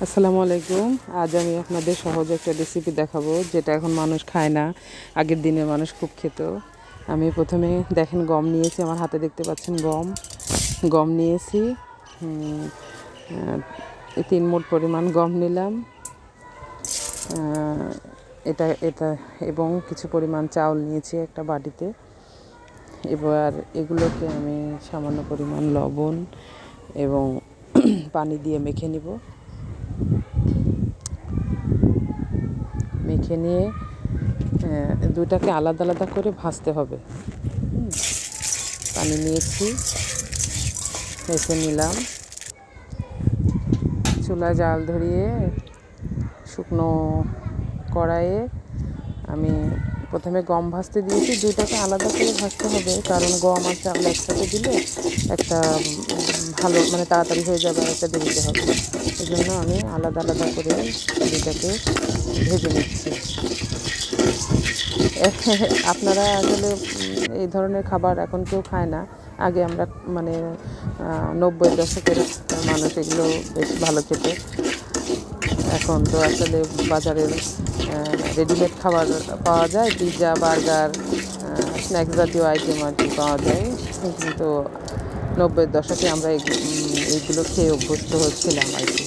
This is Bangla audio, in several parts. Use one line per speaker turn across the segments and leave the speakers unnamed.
আসসালামু আলাইকুম। আজ আমি আপনাদের সহজ একটা রেসিপি দেখাবো, যেটা এখন মানুষ খায় না, আগের দিনের মানুষ খুব খেত। আমি প্রথমে দেখেন গম নিয়েছি, আমার হাতে দেখতে পাচ্ছেন গম নিয়েছি। 3 মুঠ পরিমাণ গম নিলাম। এটা এটা এবং কিছু পরিমাণ চাউল নিয়েছি একটা বাটিতে। এবার এগুলোকে আমি সামান্য পরিমাণ লবণ এবং পানি দিয়ে মেখে নিব। মেখে নিয়ে দুটাকে আলাদা আলাদা করে ভাজতে হবে। পানি নিয়েছি, মেখে নিলাম। চুলায় জাল ধরিয়ে শুকনো কড়াইয়ে আমি প্রথমে গম ভাজতে দিয়েছি। দুইটাকে আলাদা করে ভাজতে হবে, কারণ গম আর চাউল একসাথে দিলে একটা ভালো তাড়াতাড়ি হয়ে যাবে, আর একটা দেরিতে হবে। এই জন্য আমি আলাদা আলাদা করে দুইটাকে ভেজে নিচ্ছি। আপনারা আসলে এই ধরনের খাবার এখন কেউ খায় না। আগে আমরা 90-এর দশকের মানুষ এগুলো বেশ ভালো খেত। এখন তো আসলে বাজারের রেডিমেড খাবার পাওয়া যায়, পিৎজা, বার্গার, স্ন্যাক্স জাতীয় আইটেম আর কি পাওয়া যায়। কিন্তু 90-এর দশকে আমরা এইগুলো খেয়ে অভ্যস্ত হচ্ছিলাম আর কি।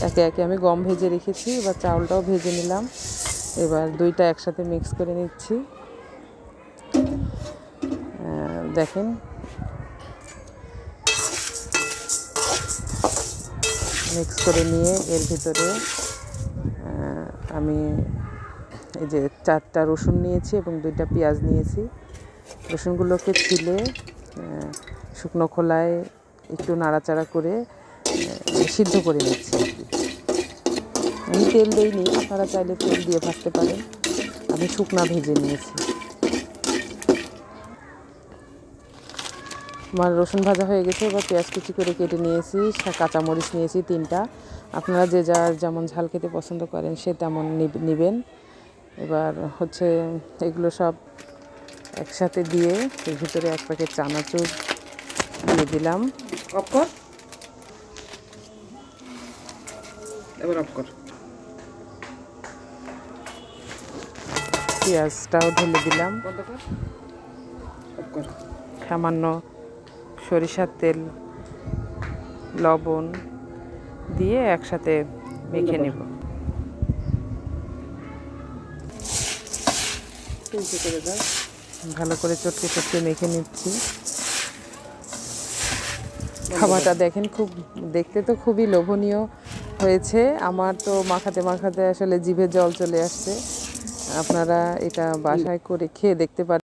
একে একে আমি গম ভেজে রেখেছি, এবার চাউলটাও ভেজে নিলাম। এবার দুইটা একসাথে মিক্স করে নিচ্ছি। দেখেন মিক্স করে নিয়ে এর ভিতরে আমি এই যে 4টা রসুন নিয়েছি এবং 2টা পেঁয়াজ নিয়েছি। রসুনগুলোকে ছিলে শুকনো খোলায় একটু নাড়াচাড়া করে সিদ্ধ করে নিচ্ছি। আমি তেল দিইনি, আপনারা চাইলে তেল দিয়ে ভাজতে পারেন। আমি শুকনা ভেজে নিয়েছি। আমার রসুন ভাজা হয়ে গেছে। এবার পেঁয়াজ কুচি করে কেটে নিয়েছি, কাঁচামরিচ নিয়েছি 3টা। আপনারা যে যার যেমন ঝাল খেতে পছন্দ করেন সে তেমন নেবেন। এবার এগুলো সব একসাথে দিয়ে এর ভিতরে 1 প্যাকেট চানাচুর দিয়ে দিলাম। পেঁয়াজটাও ঢেলে দিলাম। সামান্য সরিষার তেল, লবণ দিয়ে একসাথে মেখে নেব। ভালো করে চটকে চটকে মেখে নিচ্ছি। খাবারটা দেখেন দেখতে তো খুবই লোভনীয় হয়েছে। আমার তো মাখাতে মাখাতে আসলে জিভে জল চলে আসছে। আপনারা এটা বাসায় করে খেয়ে দেখতে পারেন।